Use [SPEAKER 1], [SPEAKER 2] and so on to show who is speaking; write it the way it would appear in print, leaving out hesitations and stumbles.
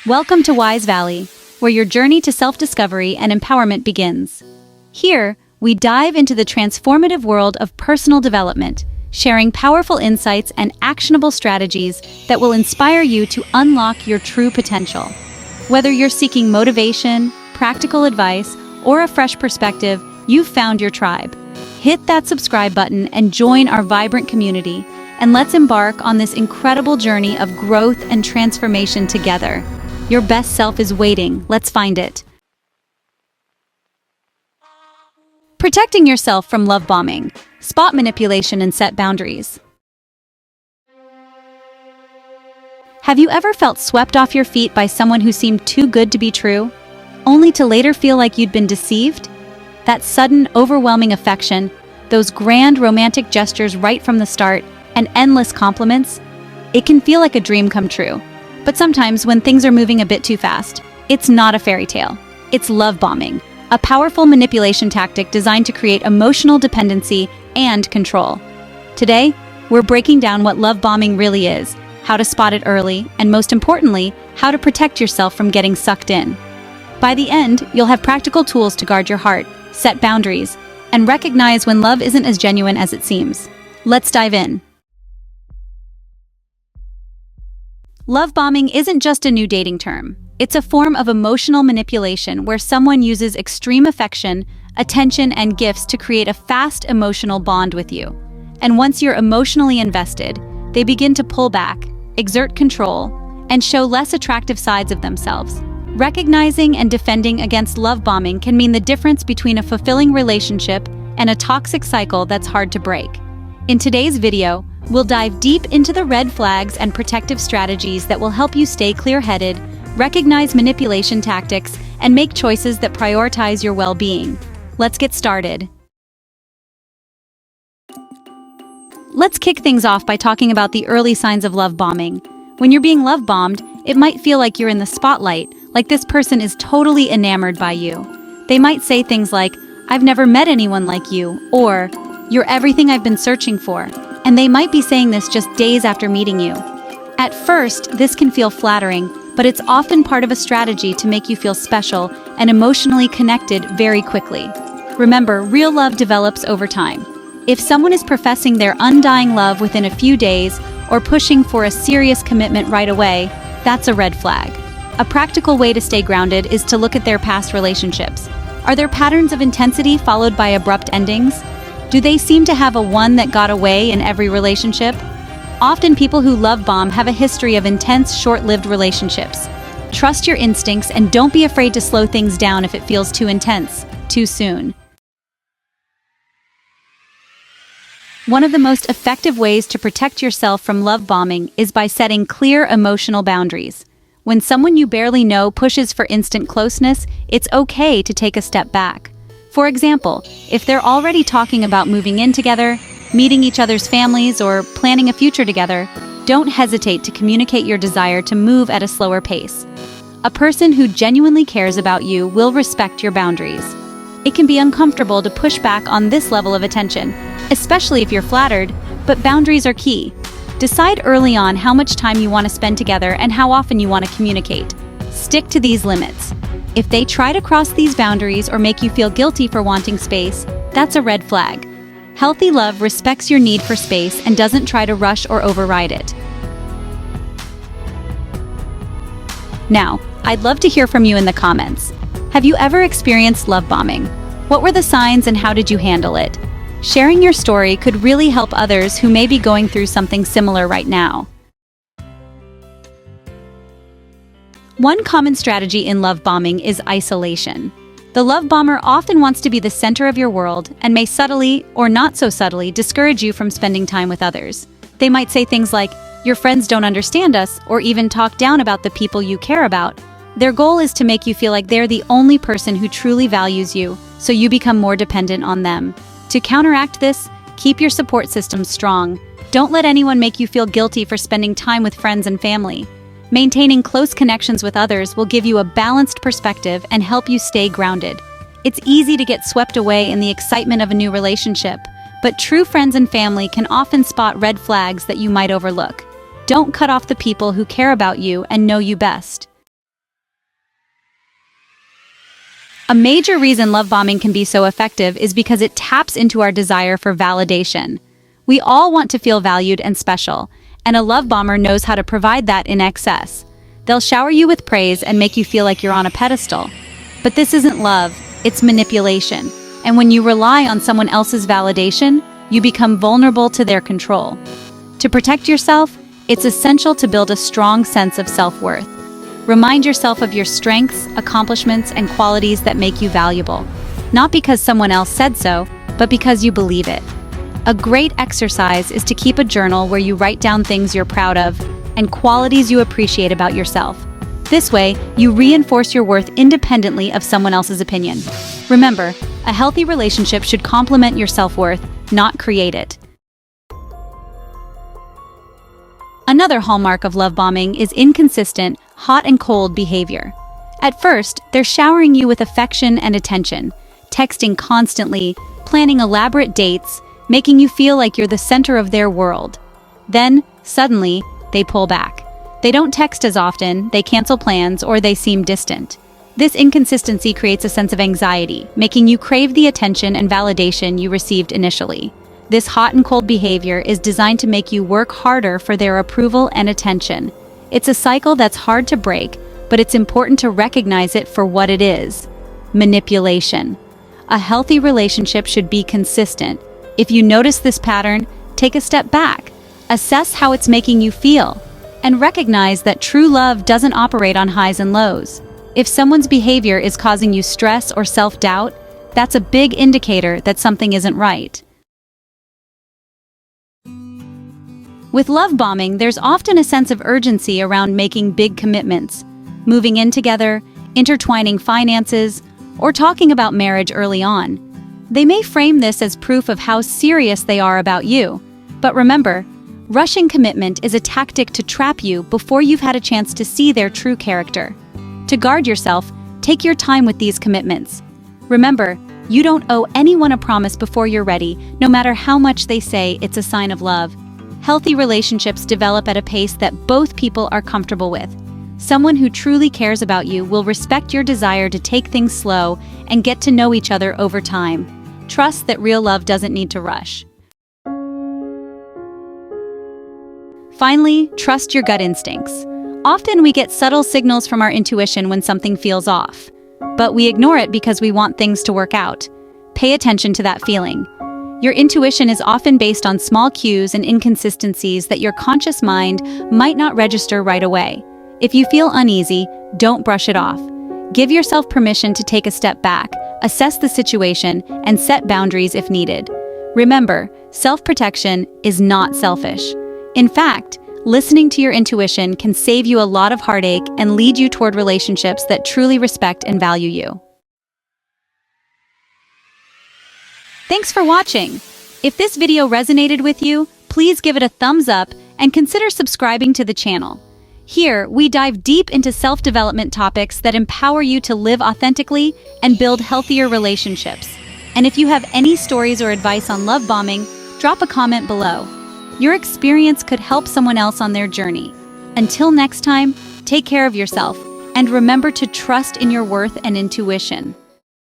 [SPEAKER 1] Welcome to Wise Valley, where your journey to self-discovery and empowerment begins. Here, we dive into the transformative world of personal development, sharing powerful insights and actionable strategies that will inspire you to unlock your true potential. Whether you're seeking motivation, practical advice, or a fresh perspective, you've found your tribe. Hit that subscribe button and join our vibrant community, and let's embark on this incredible journey of growth and transformation together. Your best self is waiting. Let's find it. Protecting yourself from love bombing. Spot manipulation and set boundaries. Have you ever felt swept off your feet by someone who seemed too good to be true, only to later feel like you'd been deceived? That sudden, overwhelming affection, those grand romantic gestures right from the start, and endless compliments, it can feel like a dream come true. But sometimes when things are moving a bit too fast, it's not a fairy tale. It's love bombing, a powerful manipulation tactic designed to create emotional dependency and control. Today, we're breaking down what love bombing really is, how to spot it early, and most importantly, how to protect yourself from getting sucked in. By the end, you'll have practical tools to guard your heart, set boundaries, and recognize when love isn't as genuine as it seems. Let's dive in. Love bombing isn't just a new dating term. It's a form of emotional manipulation where someone uses extreme affection, attention, and gifts to create a fast emotional bond with you. And once you're emotionally invested, they begin to pull back, exert control, and show less attractive sides of themselves. Recognizing and defending against love bombing can mean the difference between a fulfilling relationship and a toxic cycle that's hard to break. In today's video, we'll dive deep into the red flags and protective strategies that will help you stay clear-headed, recognize manipulation tactics, and make choices that prioritize your well-being. Let's get started. Let's kick things off by talking about the early signs of love bombing. When you're being love bombed, it might feel like you're in the spotlight, like this person is totally enamored by you. They might say things like, "I've never met anyone like you," or "You're everything I've been searching for." And they might be saying this just days after meeting you. At first, this can feel flattering, but it's often part of a strategy to make you feel special and emotionally connected very quickly. Remember, real love develops over time. If someone is professing their undying love within a few days or pushing for a serious commitment right away, that's a red flag. A practical way to stay grounded is to look at their past relationships. Are there patterns of intensity followed by abrupt endings? Do they seem to have a one that got away in every relationship? Often people who love bomb have a history of intense, short-lived relationships. Trust your instincts and don't be afraid to slow things down if it feels too intense, too soon. One of the most effective ways to protect yourself from love bombing is by setting clear emotional boundaries. When someone you barely know pushes for instant closeness, it's okay to take a step back. For example, if they're already talking about moving in together, meeting each other's families, or planning a future together, don't hesitate to communicate your desire to move at a slower pace. A person who genuinely cares about you will respect your boundaries. It can be uncomfortable to push back on this level of attention, especially if you're flattered, but boundaries are key. Decide early on how much time you want to spend together and how often you want to communicate. Stick to these limits. If they try to cross these boundaries or make you feel guilty for wanting space, that's a red flag. Healthy love respects your need for space and doesn't try to rush or override it. Now, I'd love to hear from you in the comments. Have you ever experienced love bombing? What were the signs and how did you handle it? Sharing your story could really help others who may be going through something similar right now. One common strategy in love bombing is isolation. The love bomber often wants to be the center of your world and may subtly, or not so subtly, discourage you from spending time with others. They might say things like, "Your friends don't understand us," or even talk down about the people you care about. Their goal is to make you feel like they're the only person who truly values you, so you become more dependent on them. To counteract this, keep your support system strong. Don't let anyone make you feel guilty for spending time with friends and family. Maintaining close connections with others will give you a balanced perspective and help you stay grounded. It's easy to get swept away in the excitement of a new relationship, but true friends and family can often spot red flags that you might overlook. Don't cut off the people who care about you and know you best. A major reason love bombing can be so effective is because it taps into our desire for validation. We all want to feel valued and special, and a love bomber knows how to provide that in excess. They'll shower you with praise and make you feel like you're on a pedestal. But this isn't love, it's manipulation. And when you rely on someone else's validation, you become vulnerable to their control. To protect yourself, it's essential to build a strong sense of self-worth. Remind yourself of your strengths, accomplishments, and qualities that make you valuable. Not because someone else said so, but because you believe it. A great exercise is to keep a journal where you write down things you're proud of and qualities you appreciate about yourself. This way, you reinforce your worth independently of someone else's opinion. Remember, a healthy relationship should complement your self-worth, not create it. Another hallmark of love bombing is inconsistent, hot and cold behavior. At first, they're showering you with affection and attention, texting constantly, planning elaborate dates, making you feel like you're the center of their world. Then, suddenly, they pull back. They don't text as often, they cancel plans, or they seem distant. This inconsistency creates a sense of anxiety, making you crave the attention and validation you received initially. This hot and cold behavior is designed to make you work harder for their approval and attention. It's a cycle that's hard to break, but it's important to recognize it for what it is: manipulation. A healthy relationship should be consistent. If you notice this pattern, take a step back, assess how it's making you feel, and recognize that true love doesn't operate on highs and lows. If someone's behavior is causing you stress or self-doubt, that's a big indicator that something isn't right. With love bombing, there's often a sense of urgency around making big commitments, moving in together, intertwining finances, or talking about marriage early on. They may frame this as proof of how serious they are about you. But remember, rushing commitment is a tactic to trap you before you've had a chance to see their true character. To guard yourself, take your time with these commitments. Remember, you don't owe anyone a promise before you're ready, no matter how much they say it's a sign of love. Healthy relationships develop at a pace that both people are comfortable with. Someone who truly cares about you will respect your desire to take things slow and get to know each other over time. Trust that real love doesn't need to rush. Finally, trust your gut instincts. Often we get subtle signals from our intuition when something feels off, but we ignore it because we want things to work out. Pay attention to that feeling. Your intuition is often based on small cues and inconsistencies that your conscious mind might not register right away. If you feel uneasy, don't brush it off. Give yourself permission to take a step back, assess the situation, and set boundaries if needed. Remember, self-protection is not selfish. In fact, listening to your intuition can save you a lot of heartache and lead you toward relationships that truly respect and value you. Thanks for watching. If this video resonated with you, please give it a thumbs up and consider subscribing to the channel. Here, we dive deep into self-development topics that empower you to live authentically and build healthier relationships. And if you have any stories or advice on love bombing, drop a comment below. Your experience could help someone else on their journey. Until next time, take care of yourself and remember to trust in your worth and intuition.